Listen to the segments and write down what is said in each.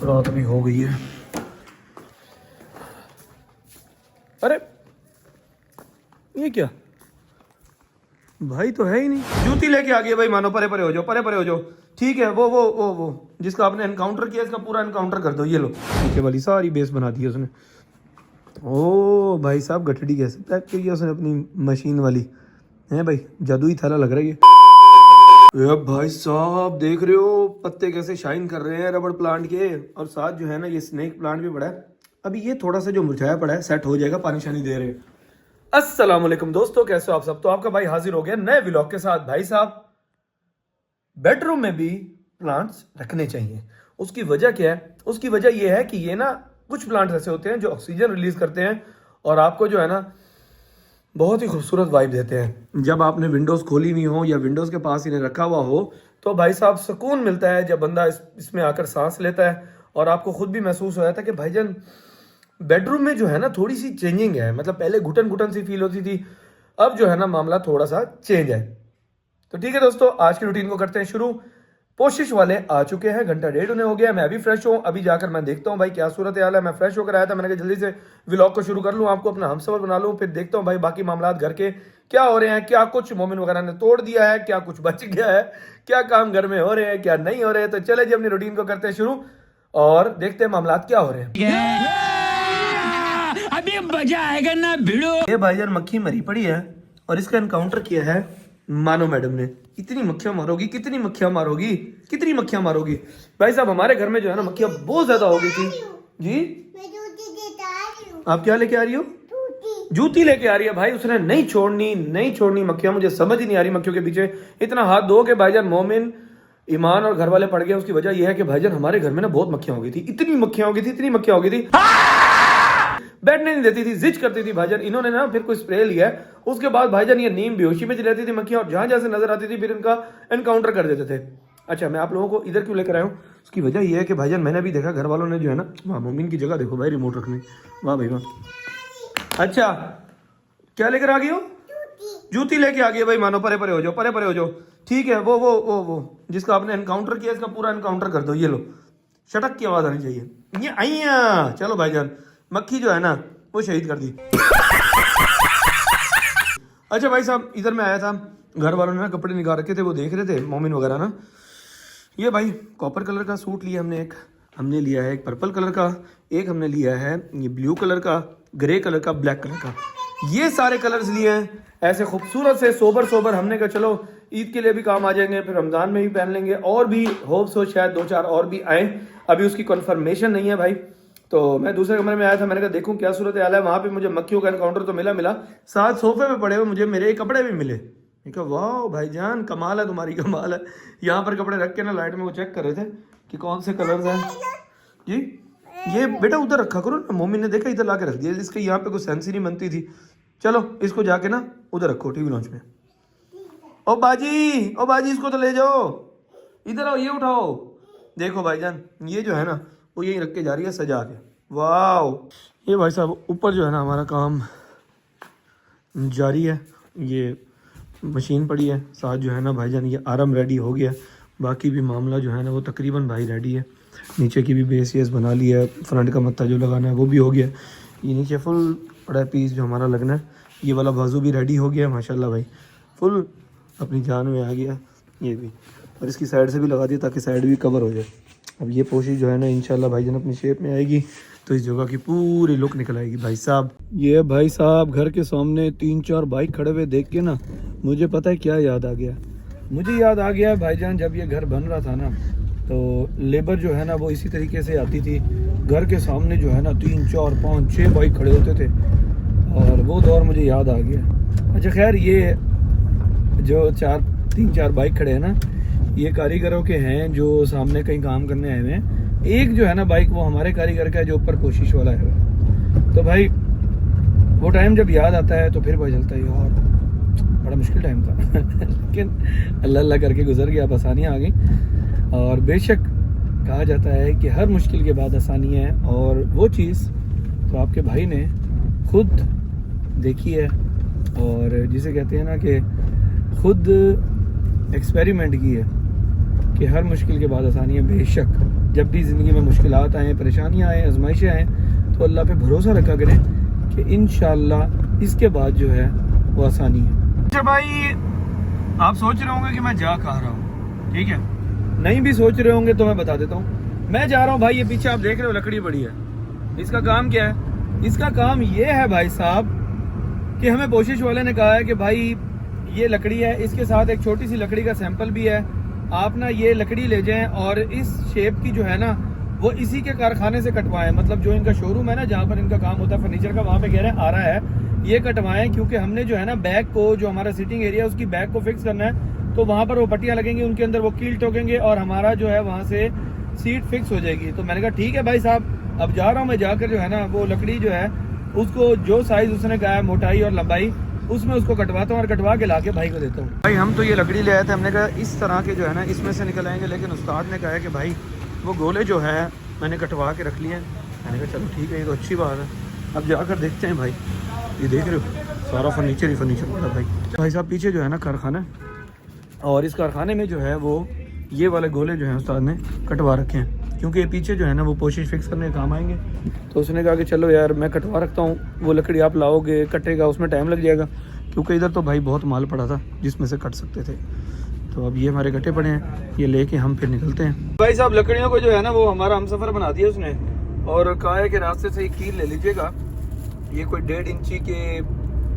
रात भी हो गई है। अरे ये क्या भाई, तो है ही नहीं। जूती लेके आ गई भाई, मानो परे परे हो जाओ, परे परे हो जाओ। ठीक है, वो जिसका आपने एनकाउंटर किया, इसका पूरा एनकाउंटर कर दो। ये लो, नीचे वाली सारी बेस बना दी है उसने। ओ भाई साहब, गठड़ी कैसे पैक की है उसने अपनी मशीन वाली है भाई, जादुई थैला लग रहा है ये भाई साहब। देख रहे हो पत्ते कैसे शाइन कर रहे हैं रबड़ प्लांट के, और साथ जो है ना ये स्नेक प्लांट भी पड़ा है। अभी ये थोड़ा सा जो मुरझाया पड़ा है सेट हो जाएगा, पानी शानी दे रहे हैं। अस्सलाम वालेकुम दोस्तों, कैसे हो आप सब। तो आपका भाई हाजिर हो गया नए व्लॉग के साथ। भाई साहब, बेडरूम में भी प्लांट्स रखने चाहिए। उसकी वजह क्या है? उसकी वजह यह है कि ये ना कुछ प्लांट्स ऐसे होते हैं जो ऑक्सीजन रिलीज करते हैं और आपको जो है ना बहुत ही खूबसूरत वाइब देते हैं। जब आपने विंडोज़ खोली हुई हो या विंडोज़ के पास इन्हें रखा हुआ हो तो भाई साहब सुकून मिलता है जब बंदा इसमें आकर सांस लेता है। और आपको खुद भी महसूस हो जाता है कि भाईजान बेडरूम में जो है ना थोड़ी सी चेंजिंग है। मतलब पहले घुटन घुटन सी फील होती थी, अब जो है ना मामला थोड़ा सा चेंज है। तो ठीक है दोस्तों, आज की रूटीन को करते हैं शुरू। पोशिश वाले आ चुके हैं, घंटा 1:30 होने हो गया। मैं अभी फ्रेश हूँ, अभी जाकर मैं देखता हूँ भाई क्या सूरत हाल है। मैं फ्रेश होकर आया था, मैंने कहा जल्दी से व्लॉग को शुरू कर लूँ, आपको अपना हमसफर बना लूँ। फिर देखता हूँ भाई बाकी मामला घर के क्या हो रहे हैं, क्या कुछ मोमिन वगैरह ने तोड़ दिया है, क्या कुछ बच गया है, क्या काम घर में हो रहे हैं, क्या नहीं हो रहे हैं। तो चले जी अपनी रूटीन को करते हैं शुरू और देखते हैं मामला क्या हो रहे हैं। अभी मजा आएगा ना भिड़ो। ये भाईजान मक्खी मरी पड़ी है और इसका एनकाउंटर किया है मानो मैडम ने। इतनी मक्खियां मारोगी, कितनी मक्खियां मारोगी, कितनी मक्खियां मारोगी। भाई साहब हमारे घर में जो है ना मक्खियां बहुत ज्यादा हो गई थी जी। आप क्या लेके आ रही हो? जूती लेके आ रही है भाई। उसने नहीं छोड़नी मक्खियां। मुझे समझ ही नहीं आ रही मक्खियों के पीछे इतना हाथ दो के भाईजान मोमिन ईमान और घर वाले पड़ गए। उसकी वजह यह है कि भाईजान हमारे घर में ना बहुत मक्खियां हो गई थी, इतनी मक्खियां हो गई थी, बैठने नहीं देती थी, जिज करती थी भाईजान। इन्होंने ना फिर कोई स्प्रे लिया, उसके बाद भाईजान ये नीम बेहोशी में रहती थी मक्खियां, और जहां जहां से नजर आती थी फिर इनका एनकाउंटर कर देते थे। अच्छा, मैं आप लोगों को इधर क्यों लेकर आया हूँ, उसकी वजह यह है कि भाईजान मैंने भी देखा घर वालों ने जो है ना, वाह मोमिन की जगह देखो भाई रिमोट रखने, वाह भाई वाह। अच्छा क्या लेकर आ गई हो? जूती लेके आ गई भाई, मानो परे परे हो जाओ, परे परे हो जाओ। ठीक है, वो जिसका आपने एनकाउंटर किया, इसका पूरा एनकाउंटर कर दो। ये लो, शटक की आवाज आनी चाहिए। ये आइया, चलो भाईजान मक्खी जो है ना वो शहीद कर दी। अच्छा भाई साहब, इधर मैं आया था, घर वालों ने ना कपड़े निकाल रखे थे, वो देख रहे थे मोमिन वगैरह ना। ये भाई कॉपर कलर का सूट लिया हमने, एक हमने लिया है एक पर्पल कलर का, एक हमने लिया है ये ब्लू कलर का, ग्रे कलर का, ब्लैक कलर का। ये सारे कलर्स लिए हैं ऐसे खूबसूरत से सोबर। हमने कहा चलो ईद के लिए भी काम आ जाएंगे, फिर रमज़ान में भी पहन लेंगे, और भी होप्स हो शायद 2-4 और भी आए। अभी उसकी कन्फर्मेशन नहीं है भाई। तो मैं दूसरे कमरे में आया था, मैंने कहा देखूं क्या सूरत हाल है। वहाँ पे मुझे मक्खियों का एनकाउंटर तो मिला, साथ सोफे पे पड़े हुए मुझे मेरे कपड़े भी मिले। मैं कहा वाह भाईजान कमाल है, तुम्हारी कमाल है। यहाँ पर कपड़े रख के ना लाइट में वो चेक कर रहे थे कि कौन से कलर्स हैं जी। ये बेटा उधर रखा करो ना, मोमिन ने देखा इधर ला के रख दिया, इसके यहाँ पे कोई सेंस ही नहीं बनती थी। चलो इसको जाके ना उधर रखो टीवी लॉन्च में। ओ बाजी इसको तो ले जाओ, इधर आओ, ये उठाओ। देखो भाईजान ये जो है ना वो यही रख के जा रही है सजा के। वाह। ये भाई साहब ऊपर जो है ना हमारा काम जारी है। ये मशीन पड़ी है साथ जो है ना भाईजान, ये आराम रेडी हो गया। बाकी भी मामला जो है ना वो तकरीबन भाई रेडी है। नीचे की भी बेस येस बना ली है, फ्रंट का मत्था जो लगाना है वो भी हो गया। ये नीचे फुल बड़ा पीस जो हमारा लगना है, ये वाला बाजू भी रेडी हो गया है माशाल्लाह भाई, फुल अपनी जान में आ गया ये भी। और इसकी साइड से भी लगा दिया ताकि साइड भी कवर हो जाए। अब ये पोशी जो है ना इंशाल्लाह भाईजान अपनी शेप में आएगी तो इस जगह की पूरी लुक निकल आएगी भाई साहब। ये भाई साहब घर के सामने 3-4 बाइक खड़े हुए देख के ना मुझे पता है क्या याद आ गया। मुझे याद आ गया भाईजान जब ये घर बन रहा था ना तो लेबर जो है ना वो इसी तरीके से आती थी, घर के सामने जो है ना 3-4-5-6 बाइक खड़े होते थे, और वो दौर मुझे याद आ गया। अच्छा खैर, ये जो 3-4 बाइक खड़े हैं ना ये कारीगरों के हैं जो सामने कहीं काम करने आए हुए हैं। एक जो है ना बाइक वो हमारे कारीगर का है जो ऊपर कोशिश वाला है। तो भाई वो टाइम जब याद आता है तो फिर पता चलता है यार बड़ा मुश्किल टाइम था लेकिन अल्लाह अल्लाह करके गुजर गया, अब आसानियाँ आ गई। और बेशक कहा जाता है कि हर मुश्किल के बाद आसानियाँ हैं, और वो चीज़ तो आपके भाई ने खुद देखी है, और जिसे कहते हैं ना कि खुद एक्सपेरिमेंट की है कि हर मुश्किल के बाद आसानी है। बेशक जब भी ज़िंदगी में मुश्किलात आएँ, परेशानियाँ आएँ, आजमाइशें आएँ, तो अल्लाह पे भरोसा रखा करें कि इंशाअल्लाह इसके बाद जो है वो आसानी है। अच्छा भाई, आप सोच रहे होंगे कि मैं जा कहाँ रहा हूँ, ठीक है? नहीं भी सोच रहे होंगे तो मैं बता देता हूँ। मैं जा रहा हूँ भाई, ये पीछे आप देख रहे हो लकड़ी पड़ी है, इसका काम क्या है? इसका काम ये है भाई साहब कि हमें पोशिश वाले ने कहा है कि भाई ये लकड़ी है, इसके साथ एक छोटी सी लकड़ी का सैंपल भी है, आप ना ये लकड़ी ले जाएं और इस शेप की जो है ना वो इसी के कारखाने से कटवाएं। मतलब जो इनका शोरूम है ना, जहाँ पर इनका काम होता है फर्नीचर का, वहाँ पे कह रहे हैं आ रहा है, ये कटवाएं। क्योंकि हमने जो है ना बैक को, जो हमारा सीटिंग एरिया है उसकी बैक को फिक्स करना है, तो वहाँ पर वो पट्टियाँ लगेंगी, उनके अंदर वो कील ठोकेंगे और हमारा जो है वहाँ से सीट फिक्स हो जाएगी। तो मैंने कहा ठीक है भाई साहब, अब जा रहा हूँ मैं, जाकर जो है ना वो लकड़ी जो है उसको जो साइज उसने कहा है, मोटाई और लंबाई, उसमें उसको कटवाता हूँ और कटवा के लाके भाई को देता हूँ। भाई हम तो ये लकड़ी ले आए थे, हमने कहा इस तरह के जो है ना इसमें से निकल आएंगे, लेकिन उस्ताद ने कहा है कि भाई वो गोले जो है मैंने कटवा के रख लिए हैं। मैंने कहा चलो ठीक है, ये तो अच्छी बात है, अब जाकर देखते हैं भाई। ये देख रहे हो सारा फर्नीचर ही फर्नीचर पड़ा भाई साहब। पीछे जो है ना कारखाना, और इस कारखाने में जो है वो ये वाले गोले जो हैं उस्ताद ने कटवा रखे हैं, क्योंकि ये पीछे जो है ना वो पोशिश फिक्स करने के काम आएंगे। तो उसने कहा कि चलो यार मैं कटवा रखता हूँ, वो लकड़ी आप लाओगे, कटेगा, उसमें टाइम लग जाएगा, क्योंकि इधर तो भाई बहुत माल पड़ा था जिसमें से कट सकते थे। तो अब ये हमारे कटे पड़े हैं, ये लेके हम फिर निकलते हैं। भाई साहब लकड़ियों को जो है ना वो हमारा हमसफ़र बना दिया उसने, और कहा है कि रास्ते से एक कील ले लीजिएगा, ये कोई 1.5 इंची के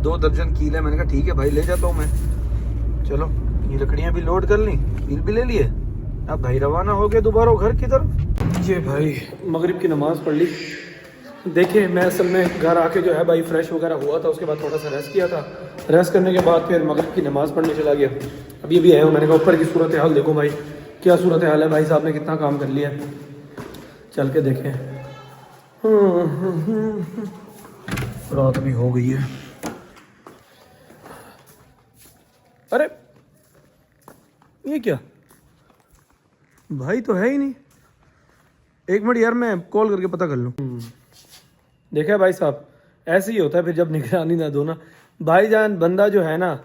2 दर्जन कील है। मैंने कहा ठीक है भाई, ले जाता हूँ मैं। चलो ये लकड़ियाँ भी लोड कर ली, कील भी ले लिए, अब भाई रवाना हो गए दोबारा घर की तरफ। ये भाई मगरिब की नमाज़ पढ़ ली। देखिए मैं असल में घर आके जो है भाई फ्रेश वगैरह हुआ था, उसके बाद थोड़ा सा रेस्ट किया था, रेस्ट करने के बाद फिर मगरिब की नमाज़ पढ़ने चला गया। अभी भी आया हूँ, मैंने कहा ऊपर की सूरत हाल देखो भाई, क्या सूरत हाल है, भाई साहब ने कितना काम कर लिया, चल के देखें। रात भी हो गई है। अरे ये क्या भाई, तो है ही नहीं। एक मिनट यार, मैं कॉल करके पता कर लूँ। देखा भाई साहब, ऐसे ही होता है फिर जब निगरानी ना दो ना। भाईजान बंदा जो है ना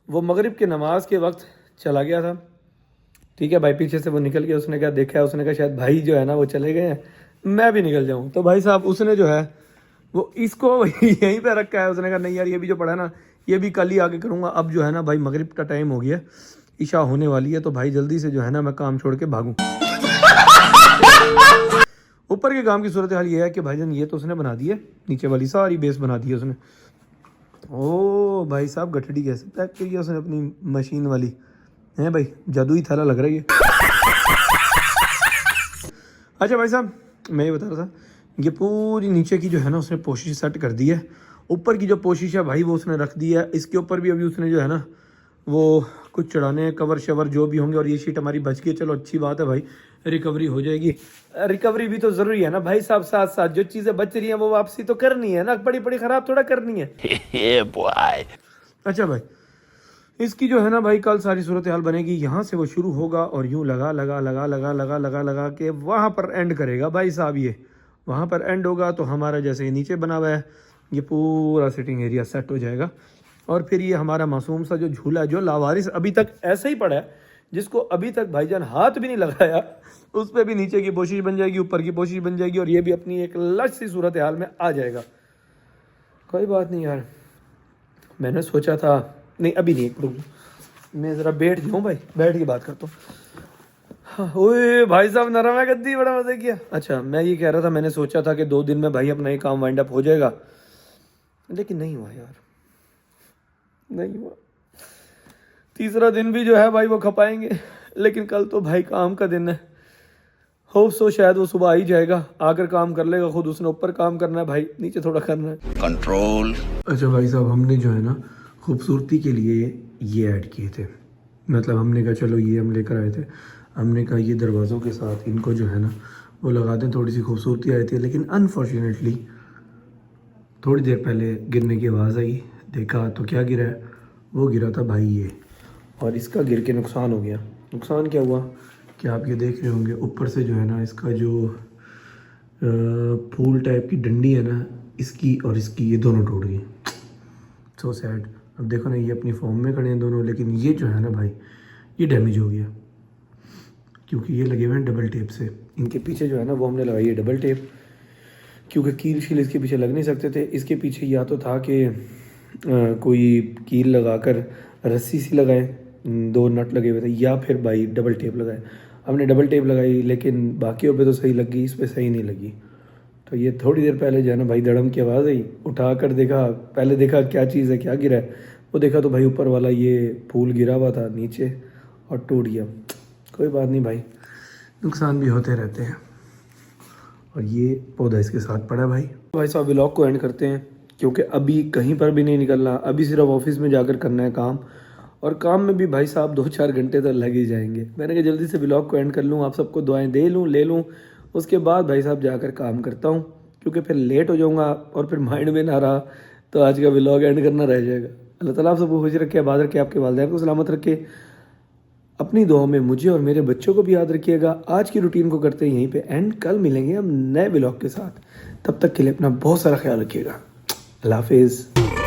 वो मगरिब के नमाज के वक्त चला गया था, ठीक है भाई, पीछे से वो निकल गया, उसने क्या देखा है, उसने कहा शायद भाई जो है ना वो चले गए हैं, मैं भी निकल जाऊँ। तो भाई साहब उसने जो है वो इसको यहीं पे रखा है। उसने कहा नहीं यार, ये भी जो पड़ा है ना ये भी कल ही आगे करूँगा। अब जो है ना भाई मगरिब का टाइम हो गया, इशा होने वाली है, तो भाई जल्दी से जो है ना मैं काम छोड़ के भागूँ। ऊपर के काम की सूरत हाल ये है कि भाईजान ये तो उसने बना दी है, नीचे वाली सारी बेस बना दी है उसने। ओ भाई साहब गठड़ी कैसे पैक की है उसने अपनी मशीन वाली है भाई, जादुई थैला लग रही है। अच्छा भाई साहब मैं ये बता रहा था, ये पूरी नीचे की जो है ना उसने पोशिश सेट कर दी है, ऊपर की जो पोशिश है भाई वो उसने रख दी है। इसके ऊपर भी अभी उसने जो है ना वो कुछ चढ़ाने, कवर शवर जो भी होंगे, और ये शीट हमारी बच गई, चलो अच्छी बात है भाई, रिकवरी हो जाएगी। रिकवरी भी तो ज़रूरी है ना भाई साहब, साथ साथ जो चीज़ें बच रही हैं वो वापसी तो करनी है ना, बड़ी बड़ी ख़राब थोड़ा करनी है। अच्छा भाई इसकी जो है ना भाई कल सारी सूरत हाल बनेगी, यहाँ से वो शुरू होगा और यूँ लगा लगा लगा लगा लगा लगा लगा के वहाँ पर एंड करेगा भाई साहब। ये वहाँ पर एंड होगा तो हमारा जैसे ये नीचे बना हुआ है ये पूरा सिटिंग एरिया सेट हो जाएगा, और फिर ये हमारा मासूम सा जो झूला जो लावारिस अभी तक ऐसे ही पड़ा है, जिसको अभी तक भाईजान हाथ भी नहीं लगाया, उस पर भी नीचे की पोशिश बन जाएगी, ऊपर की पोशिश बन जाएगी, और ये भी अपनी एक लश सी सूरत हाल में आ जाएगा। कोई बात नहीं यार, मैंने सोचा था, नहीं अभी नहीं, मैं ज़रा बैठ जाऊँ भाई, बैठ के बात करता हूँ। ओए भाई साहब नरम है गद्दी, बड़ा मज़े किया। अच्छा मैं ये कह रहा था, मैंने सोचा था कि 2 दिन में भाई अपना ये काम वाइंड अप हो जाएगा, लेकिन नहीं हुआ यार, नहीं हुआ। तीसरा दिन भी जो है भाई वो खपाएंगे, लेकिन कल तो भाई काम का दिन है, होप सो शायद वो सुबह आ ही जाएगा, आकर काम कर लेगा खुद। उसने ऊपर काम करना है भाई, नीचे थोड़ा करना है, कंट्रोल। अच्छा भाई साहब हमने जो है ना खूबसूरती के लिए ये ऐड किए थे, मतलब हमने कहा चलो ये हम लेकर आए थे, हमने कहा ये दरवाज़ों के साथ इनको जो है ना वो लगा दें, थोड़ी सी खूबसूरती आई थी। लेकिन अनफॉर्चुनेटली थोड़ी देर पहले गिरने की आवाज़ आई, देखा तो क्या गिरा है, वो गिरा था भाई ये, और इसका गिर के नुकसान हो गया। नुकसान क्या हुआ कि आप ये देख रहे होंगे, ऊपर से जो है ना इसका जो फूल टाइप की डंडी है ना इसकी और इसकी, ये दोनों टूट गई। So sad. अब देखो ना ये अपनी फॉर्म में खड़े हैं दोनों, लेकिन ये जो है ना भाई ये डैमेज हो गया। क्योंकि ये लगे हुए हैं डबल टेप से। इनके पीछे जो है ना वो हमने लगाई है डबल टेप, क्योंकि कील शील इसके पीछे लग नहीं सकते थे। इसके पीछे या तो था कि कोई कील लगाकर रस्सी सी लगाएं, 2 नट लगे हुए थे, या फिर भाई डबल टेप लगाए। हमने डबल टेप लगाई, लेकिन बाकियों पे तो सही लगी, इस पे सही नहीं लगी। तो ये थोड़ी देर पहले जो है ना भाई धड़म की आवाज़ आई, उठा कर देखा, पहले देखा क्या चीज़ है, क्या गिरा है। वो देखा तो भाई ऊपर वाला ये फूल गिरा हुआ था नीचे और टूट गया। कोई बात नहीं भाई, नुकसान भी होते रहते हैं। और ये पौधा इसके साथ पड़ा है भाई साहब व्लॉग को एंड करते हैं, क्योंकि अभी कहीं पर भी नहीं निकलना, अभी सिर्फ ऑफिस में जाकर करना है काम। और काम में भी भाई साहब 2-4 घंटे तो लग ही जाएंगे। मैंने कहा जल्दी से व्लॉग को एंड कर लूँ, आप सबको दुआएं दे लूँ, ले लूँ, उसके बाद भाई साहब जाकर काम करता हूँ, क्योंकि फिर लेट हो जाऊँगा और फिर माइंड में ना रहा तो आज का व्लॉग एंड करना रह जाएगा। अल्लाह ताला आप सबको खुश रखे, आबाद रखे, आपके वालिदैन को सलामत रखे। अपनी दुआ में मुझे और मेरे बच्चों को भी याद रखिएगा। आज की रूटीन को करते हैं यहीं पे एंड, कल मिलेंगे हम नए व्लॉग के साथ। तब तक के लिए अपना बहुत सारा ख्याल रखिएगा। अल्लाह हाफिज़।